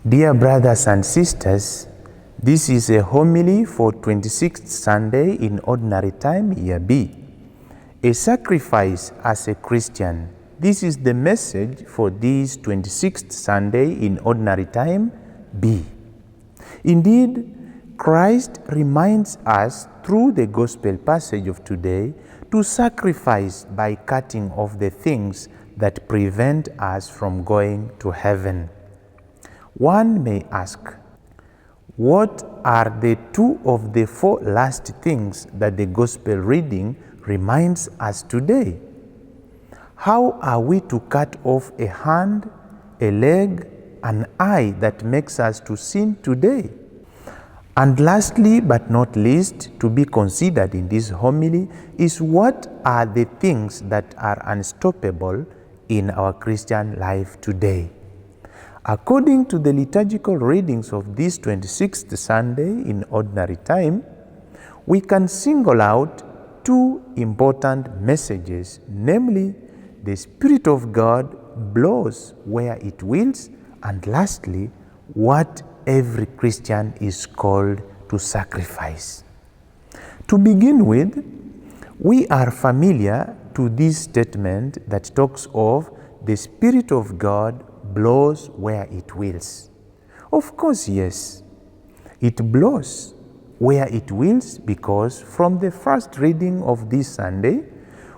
Dear brothers and sisters, this is a homily for 26th Sunday in Ordinary Time, Year B. A sacrifice as a Christian. This is the message for this 26th Sunday in Ordinary Time, B. Indeed, Christ reminds us through the Gospel passage of today to sacrifice by cutting off the things that prevent us from going to heaven. One may ask, what are the two of the four last things that the Gospel reading reminds us today? How are we to cut off a hand, a leg, an eye that makes us to sin today? And lastly, but not least, to be considered in this homily is what are the things that are unstoppable in our Christian life today. According to the liturgical readings of this 26th Sunday in Ordinary Time, we can single out two important messages, namely, the Spirit of God blows where it wills, and lastly, what every Christian is called to sacrifice. To begin with, we are familiar to this statement that talks of the Spirit of God blows where it wills. Of course, yes, it blows where it wills, because from the first reading of this Sunday,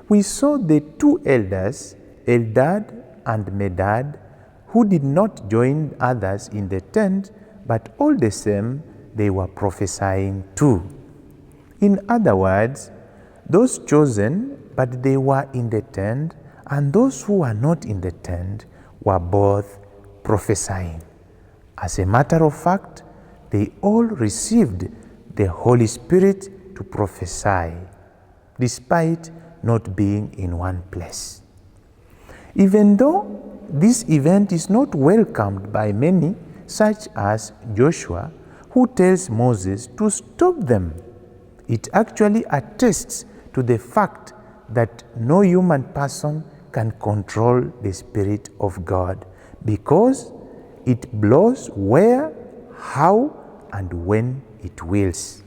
we saw the two elders, Eldad and Medad, who did not join others in the tent, but all the same, they were prophesying too. In other words, those chosen, but they were in the tent, and those who were not in the tent were both prophesying. As a matter of fact, they all received the Holy Spirit to prophesy, despite not being in one place. Even though this event is not welcomed by many, such as Joshua, who tells Moses to stop them, it actually attests to the fact that no human person can control the Spirit of God, because it blows where, how, and when it wills.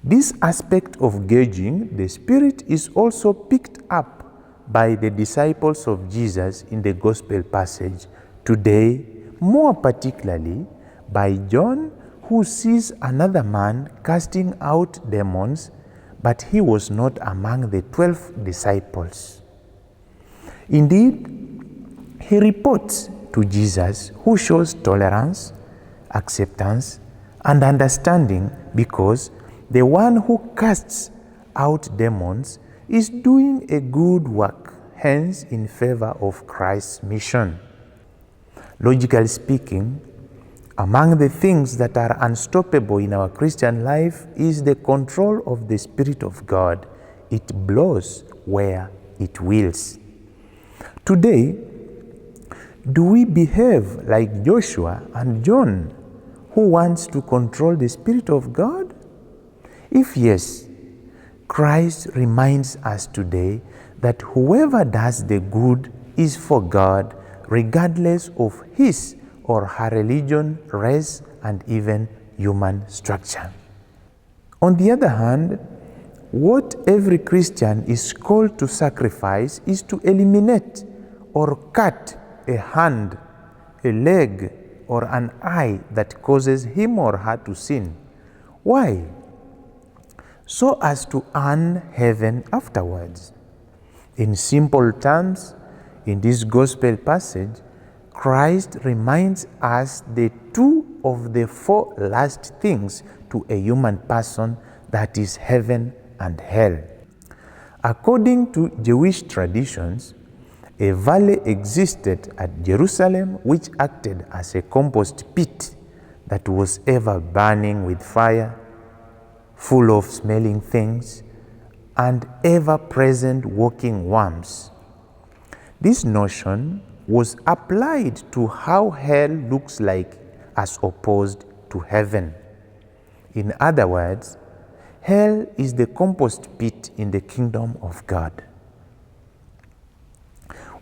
This aspect of gauging the Spirit is also picked up by the disciples of Jesus in the Gospel passage today, more particularly by John, who sees another man casting out demons, but he was not among the 12 disciples. Indeed, he reports to Jesus, who shows tolerance, acceptance, and understanding, because the one who casts out demons is doing a good work, hence in favor of Christ's mission. Logically speaking, among the things that are unstoppable in our Christian life is the control of the Spirit of God. It blows where it wills. Today, do we behave like Joshua and John, who wants to control the Spirit of God? If yes, Christ reminds us today that whoever does the good is for God, regardless of his or her religion, race, and even human structure. On the other hand, what every Christian is called to sacrifice is to eliminate or cut a hand, a leg, or an eye that causes him or her to sin. Why? So as to earn heaven afterwards. In simple terms, in this Gospel passage, Christ reminds us the two of the four last things to a human person, that is heaven and hell. According to Jewish traditions, a valley existed at Jerusalem which acted as a compost pit that was ever burning with fire, full of smelling things, and ever-present walking worms. This notion was applied to how hell looks like as opposed to heaven. In other words, hell is the compost pit in the kingdom of God.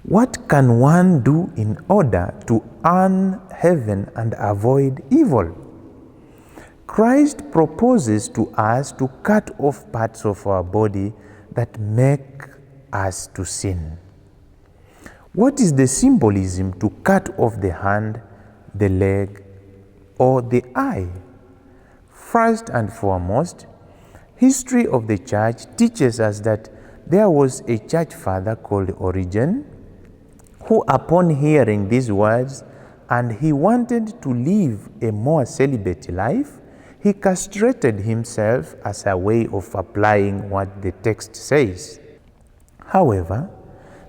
What can one do in order to earn heaven and avoid evil? Christ proposes to us to cut off parts of our body that make us to sin. What is the symbolism to cut off the hand, the leg, or the eye? First and foremost, history of the church teaches us that there was a church father called Origen who, upon hearing these words and he wanted to live a more celibate life, he castrated himself as a way of applying what the text says. However,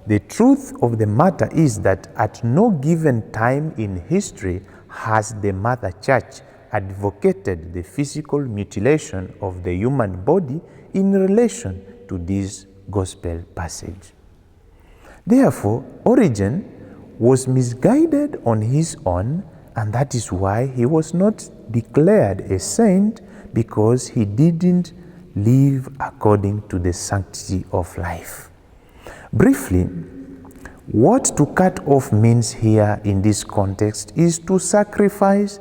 the truth of the matter is that at no given time in history has the Mother Church advocated the physical mutilation of the human body in relation to this gospel passage. Therefore, Origen was misguided on his own, and that is why he was not declared a saint, because he didn't live according to the sanctity of life. Briefly, what to cut off means here in this context is to sacrifice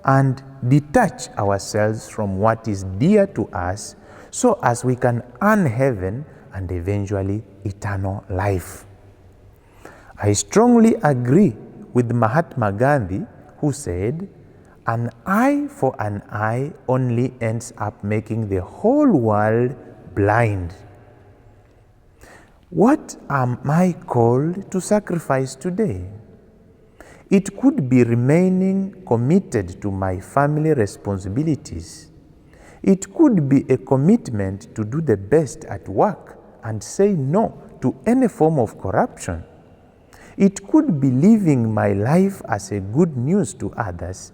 and detach ourselves from what is dear to us so as we can earn heaven and eventually eternal life. I strongly agree with Mahatma Gandhi, who said, "An eye for an eye only ends up making the whole world blind." What am I called to sacrifice today? It could be remaining committed to my family responsibilities. It could be a commitment to do the best at work and say no to any form of corruption. It could be living my life as a good news to others.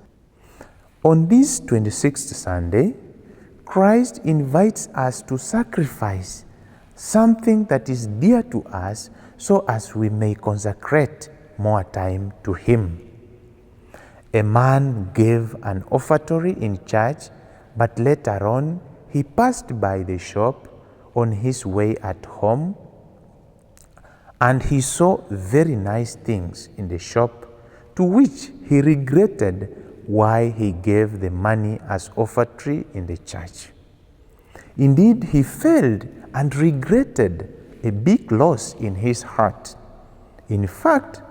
On this 26th Sunday, Christ invites us to sacrifice something that is dear to us so as we may consecrate more time to Him. A man gave an offertory in church, but later on he passed by the shop on his way at home, and he saw very nice things in the shop, to which he regretted why he gave the money as offertory in the church. Indeed, he failed and regretted a big loss in his heart. In fact,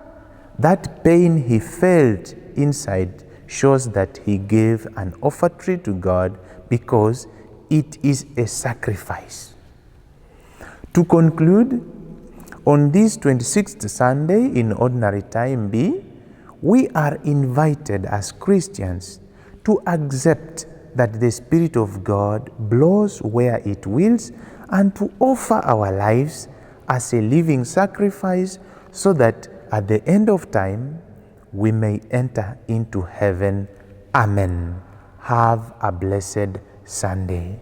that pain he felt inside shows that he gave an offertory to God because it is a sacrifice. To conclude, on this 26th Sunday in Ordinary Time B, we are invited as Christians to accept that the Spirit of God blows where it wills and to offer our lives as a living sacrifice so that at the end of time we may enter into heaven. Amen. Have a blessed Sunday.